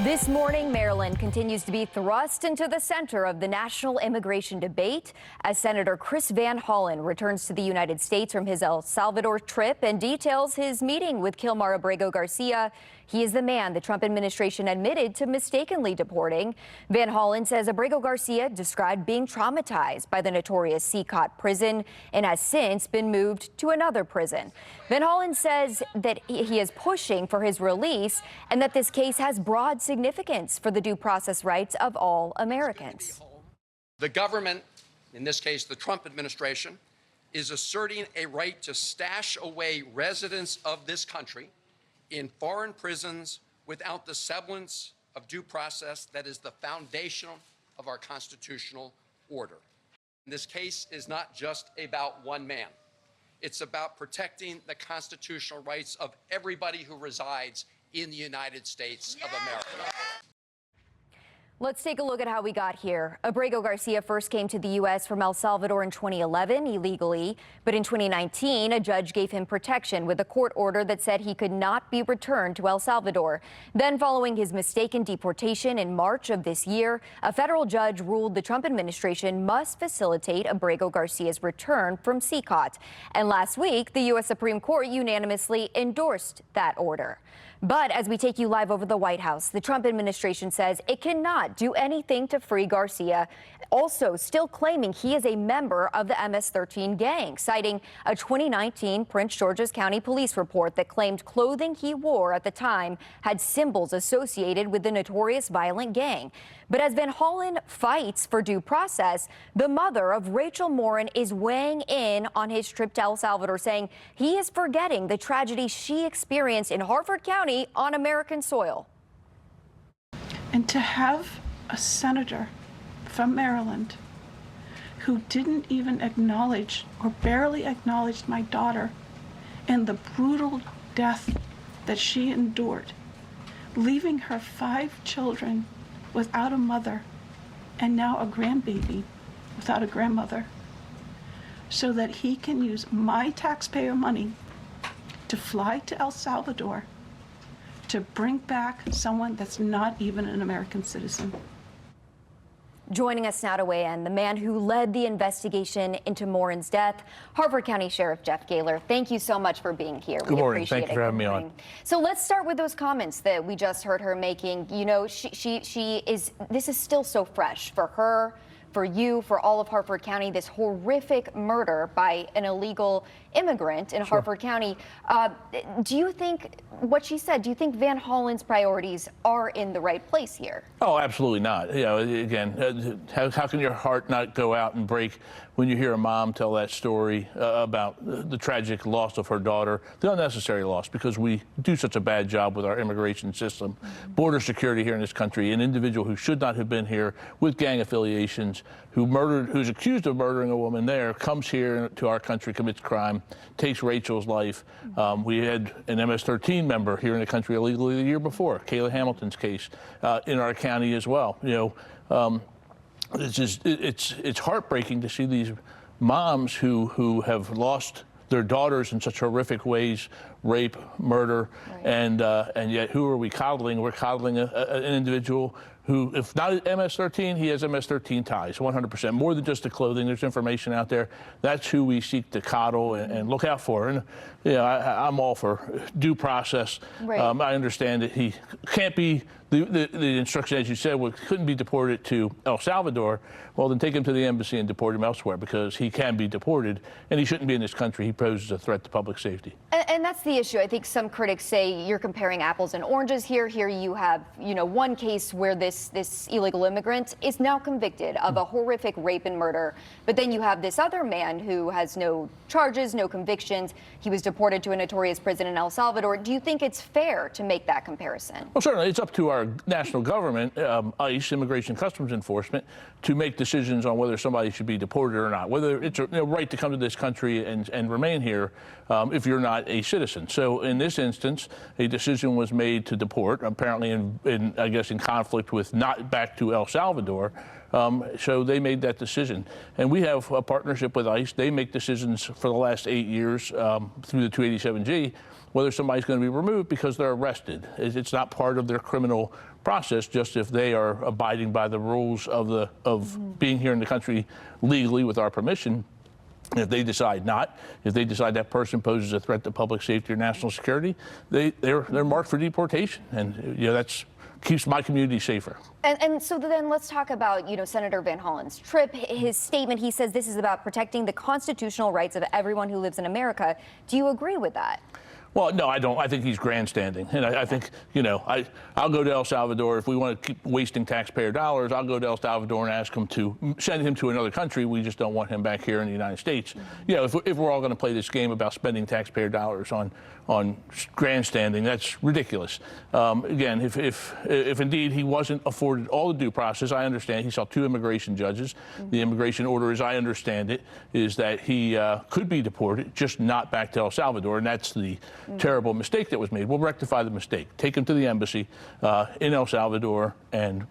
This morning, Maryland continues to be thrust into the center of the national immigration debate as Senator Chris Van Hollen returns to the United States from his El Salvador trip and details his meeting with Kilmar Abrego Garcia. He is the man the Trump administration admitted to mistakenly deporting. Van Hollen says Abrego Garcia described being traumatized by the notorious Seacot prison and has since been moved to another prison. Van Hollen says that he is pushing for his release and that this case has broad significance for the due process rights of all Americans. The government, in this case the Trump administration, is asserting a right to stash away residents of this country in foreign prisons without the semblance of due process that is the foundation of our constitutional order. This case is not just about one man. It's about protecting the constitutional rights of everybody who resides in the United States of America. Let's take a look at how we got here. Abrego Garcia first came to the U.S. from El Salvador in 2011 illegally, but in 2019, a judge gave him protection with a court order that said he could not be returned to El Salvador. Then, following his mistaken deportation in March of this year, a federal judge ruled the Trump administration must facilitate Abrego Garcia's return from Seacot. And last week, the U.S. Supreme Court unanimously endorsed that order. But as we take you live over the White House, the Trump administration says it cannot do anything to free Garcia, also still claiming he is a member of the MS-13 gang, citing a 2019 Prince George's County police report that claimed clothing he wore at the time had symbols associated with the notorious violent gang. But as Van Hollen fights for due process, the mother of Rachel Morin is weighing in on his trip to El Salvador, saying he is forgetting the tragedy she experienced in Harford County on American soil. And to have a senator from Maryland who didn't even acknowledge or barely acknowledged my daughter and the brutal death that she endured, leaving her 5 children without a mother and now a grandbaby without a grandmother, so that he can use my taxpayer money to fly to El Salvador to bring back someone that's not even an American citizen. Joining us now to weigh in, the man who led the investigation into Morin's death, Harford County Sheriff Jeff Gayler. Thank you so much for being here. Good morning. Thank you for having me on. So let's start with those comments that we just heard her making. You know, this is still so fresh for her, for you, for all of Harford County, this horrific murder by an illegal immigrant in Harford County. Do you think, what she said, do you think Van Hollen's priorities are in the right place here? Oh, absolutely not. You know, again, how can your heart not go out and break when you hear a mom tell that story about the tragic loss of her daughter, the unnecessary loss, because we do such a bad job with our immigration system, border security here in this country. An individual who should not have been here with gang affiliations, who's accused of murdering a woman there, comes here to our country, commits crime, takes Rachel's life. We had an MS-13 member here in the country illegally the year before, Kayla Hamilton's case, in our county as well. You know, it's heartbreaking to see these moms who have lost their daughters in such horrific ways, rape, murder, and yet who are we coddling? We're coddling an individual who, if not MS-13, he has MS-13 ties, 100%. More than just the clothing, there's information out there. That's who we seek to coddle and look out for. And you know, I'm all for due process. Right. I understand that he can't be, the instruction, as you said, couldn't be deported to El Salvador. Well, then take him to the embassy and deport him elsewhere, because he can be deported and he shouldn't be in this country. He poses a threat to public safety. And that's the issue. I think some critics say you're comparing apples and oranges here. Here you have, you know, one case where this illegal immigrant is now convicted of a horrific rape and murder, but then you have this other man who has no charges, no convictions. He was deported to a notorious prison in El Salvador. Do you think it's fair to make that comparison? Well, certainly. It's up to our national government, ICE, Immigration Customs Enforcement, to make decisions on whether somebody should be deported or not, whether it's a right to come to this country and remain here if you're not a citizen. prison. So in this instance, a decision was made to deport, apparently I guess in conflict with not back to El Salvador. So they made that decision. And we have a partnership with ICE. They make decisions for the last 8 years through the 287G, whether somebody's going to be removed because they're arrested. It's not part of their criminal process, just if they are abiding by the rules of being here in the country legally with our permission. If they decide not, if they decide that person poses a threat to public safety or national security, they're marked for deportation. And that's keeps my community safer. And so then let's talk about, Senator Van Hollen's trip, his statement. He says this is about protecting the constitutional rights of everyone who lives in America. Do you agree with that? Well, no, I don't. I think he's grandstanding. And I think, I'll go to El Salvador. If we want to keep wasting taxpayer dollars, I'll go to El Salvador and ask him to send him to another country. We just don't want him back here in the United States. If we're all going to play this game about spending taxpayer dollars on grandstanding, that's ridiculous. Again, if indeed he wasn't afforded all the due process, I understand. He saw 2 immigration judges. The immigration order, as I understand it, is that he could be deported, just not back to El Salvador. And that's the terrible mistake that was made. We'll rectify the mistake. Take him to the embassy in El Salvador and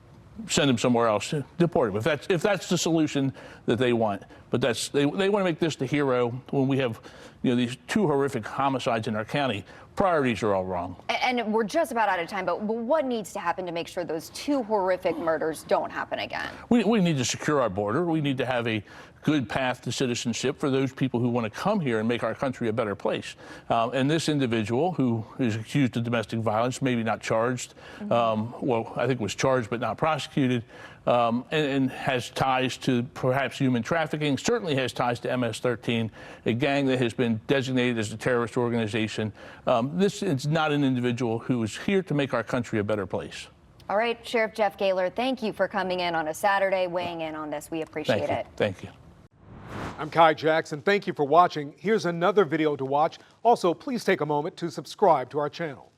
send him somewhere else, deport him. If that's the solution that they want. But they want to make this the hero when we have these 2 horrific homicides in our county. Priorities are all wrong. And we're just about out of time, but what needs to happen to make sure those 2 horrific murders don't happen again? We need to secure our border. We need to have a good path to citizenship for those people who want to come here and make our country a better place. And this individual who is accused of domestic violence, maybe not charged, well, I think was charged but not prosecuted, and has ties to perhaps human trafficking, certainly has ties to MS-13, a gang that has been designated as a terrorist organization. This is not an individual who is here to make our country a better place. All right, Sheriff Jeff Gayler, thank you for coming in on a Saturday, weighing in on this. We appreciate it. Thank you. I'm Kai Jackson. Thank you for watching. Here's another video to watch. Also, please take a moment to subscribe to our channel.